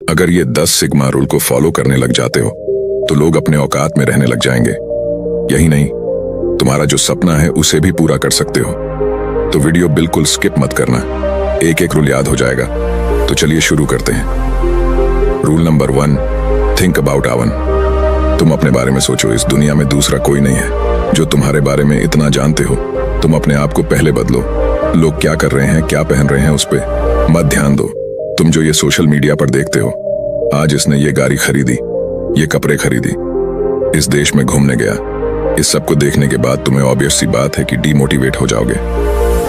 अगर ये 10 sigma rule को फॉलो करने लग जाते हो तो लोग अपने औकात में रहने लग जाएंगे। यही नहीं, तुम्हारा जो सपना है उसे भी पूरा कर सकते हो। तो वीडियो बिल्कुल स्किप मत करना, एक एक रूल याद हो जाएगा। तो चलिए शुरू करते हैं। रूल नंबर 1, थिंक अबाउट आवन। तुम अपने बारे में सोचो, इस दुनिया में दूसरा कोई नहीं है जो तुम्हारे बारे में इतना जानते हो। तुम अपने आप को पहले बदलो। लोग क्या कर रहे हैं, क्या पहन रहे हैं, उस पर मत ध्यान दो। तुम जो ये सोशल मीडिया पर देखते हो, आज इसने ये गाड़ी खरीदी, ये कपड़े खरीदी, इस देश में घूमने गया, इस सब को देखने के बाद तुम्हें ऑब्वियस सी बात है कि डीमोटिवेट हो जाओगे।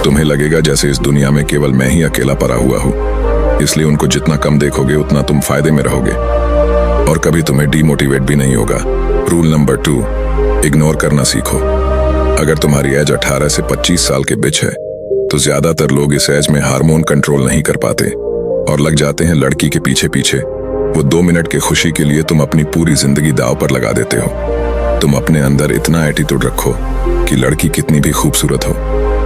तुम्हें लगेगा जैसे इस दुनिया में केवल मैं ही अकेला पड़ा हुआ हूँ। इसलिए उनको जितना कम देखोगे उतना तुम फायदे में रहोगे और कभी तुम्हें डीमोटिवेट भी नहीं होगा। रूल नंबर 2, इग्नोर करना सीखो। अगर तुम्हारी एज 18 से 25 साल के बीच है तो ज्यादातर लोग इस एज में हार्मोन कंट्रोल नहीं कर पाते और लग जाते हैं लड़की के पीछे पीछे। वो 2 मिनट की खुशी के लिए तुम अपनी पूरी जिंदगी दांव पर लगा देते हो। तुम अपने अंदर इतना एटीट्यूड रखो कि लड़की कितनी भी खूबसूरत हो,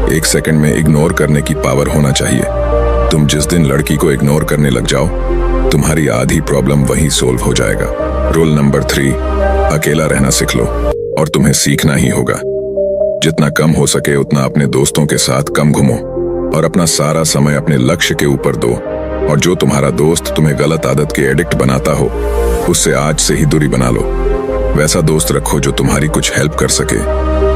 1 सेकंड में इग्नोर करने की पावर होना चाहिए। तुम जिस दिन लड़की को इग्नोर करने लग जाओ, तुम्हारी आधी प्रॉब्लम वहीं सोल्व हो जाएगा। रूल नंबर 3, अकेला रहना सीख लो और तुम्हें सीखना ही होगा। जितना कम हो सके उतना अपने दोस्तों के साथ कम घूमो और अपना सारा समय अपने लक्ष्य के ऊपर दो। और जो तुम्हारा दोस्त तुम्हें गलत आदत के एडिक्ट बनाता हो, उससे आज से ही दूरी बना लो। वैसा दोस्त रखो जो तुम्हारी कुछ हेल्प कर सके।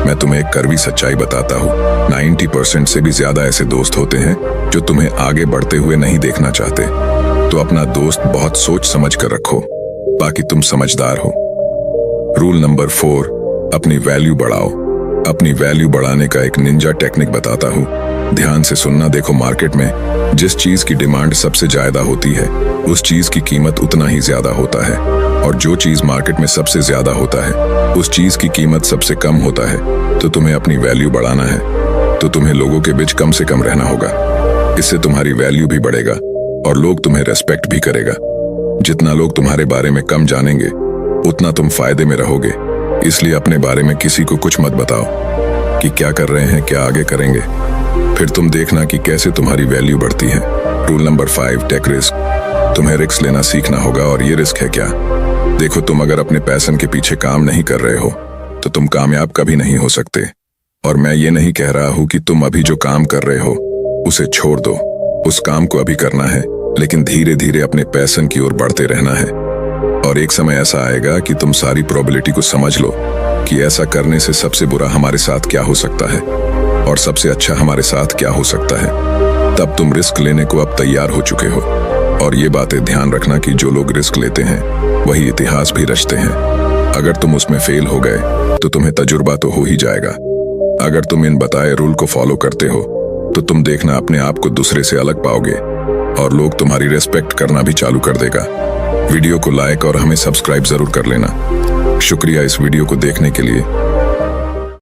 मैं तुम्हें एक कड़वी सच्चाई बताता हूँ, 90% से भी ज्यादा ऐसे दोस्त होते हैं जो तुम्हें आगे बढ़ते हुए नहीं देखना चाहते। तो अपना दोस्त बहुत सोच समझ कर रखो, बाकी तुम समझदार हो। रूल नंबर 4, अपनी वैल्यू बढ़ाओ। अपनी वैल्यू बढ़ाने का एक निंजा टेक्निक बताता हूँ, ध्यान से सुनना। देखो, मार्केट में जिस चीज की डिमांड सबसे ज्यादा होती है उस चीज की कीमत उतना ही ज्यादा होता है, और जो चीज मार्केट में सबसे ज्यादा होता है उस चीज की कीमत सबसे कम होता है। तो तुम्हें अपनी वैल्यू बढ़ाना है तो तुम्हें लोगों के बीच कम से कम रहना होगा। इससे तुम्हारी वैल्यू भी बढ़ेगा और लोग तुम्हें रेस्पेक्ट भी करेगा। जितना लोग तुम्हारे बारे में कम जानेंगे उतना तुम फायदे में रहोगे। इसलिए अपने बारे में किसी को कुछ मत बताओ कि क्या कर रहे हैं, क्या आगे करेंगे, फिर तुम देखना कि कैसे तुम्हारी वैल्यू बढ़ती है। Rule number 5, take risk. तुम्हें रिस्क लेना सीखना होगा। और ये रिस्क है क्या? देखो, तुम अगर अपने पैशन के पीछे काम नहीं कर रहे हो तो तुम कामयाब कभी नहीं हो सकते। और मैं ये नहीं कह रहा हूँ कि तुम अभी जो काम कर रहे हो उसे छोड़ दो। उस काम को अभी करना है, लेकिन धीरे धीरे अपने पैशन की ओर बढ़ते रहना है। और एक समय ऐसा आएगा कि तुम सारी प्रोबेबिलिटी को समझ लो कि ऐसा करने से सबसे बुरा हमारे साथ क्या हो सकता है और सबसे अच्छा हमारे साथ क्या हो सकता है। तब तुम रिस्क लेने को अब तैयार हो चुके हो। और ये बातें ध्यान रखना कि जो लोग रिस्क लेते हैं वही इतिहास भी रचते हैं। अगर तुम उसमें फेल हो गए तो तुम्हें तजुर्बा तो हो ही जाएगा। अगर तुम इन बताए रूल को फॉलो करते हो तो तुम देखना अपने आप को दूसरे से अलग पाओगे और लोग तुम्हारी रेस्पेक्ट करना भी चालू कर देगा। वीडियो को लाइक और हमें सब्सक्राइब जरूर कर लेना। शुक्रिया इस वीडियो को देखने के लिए।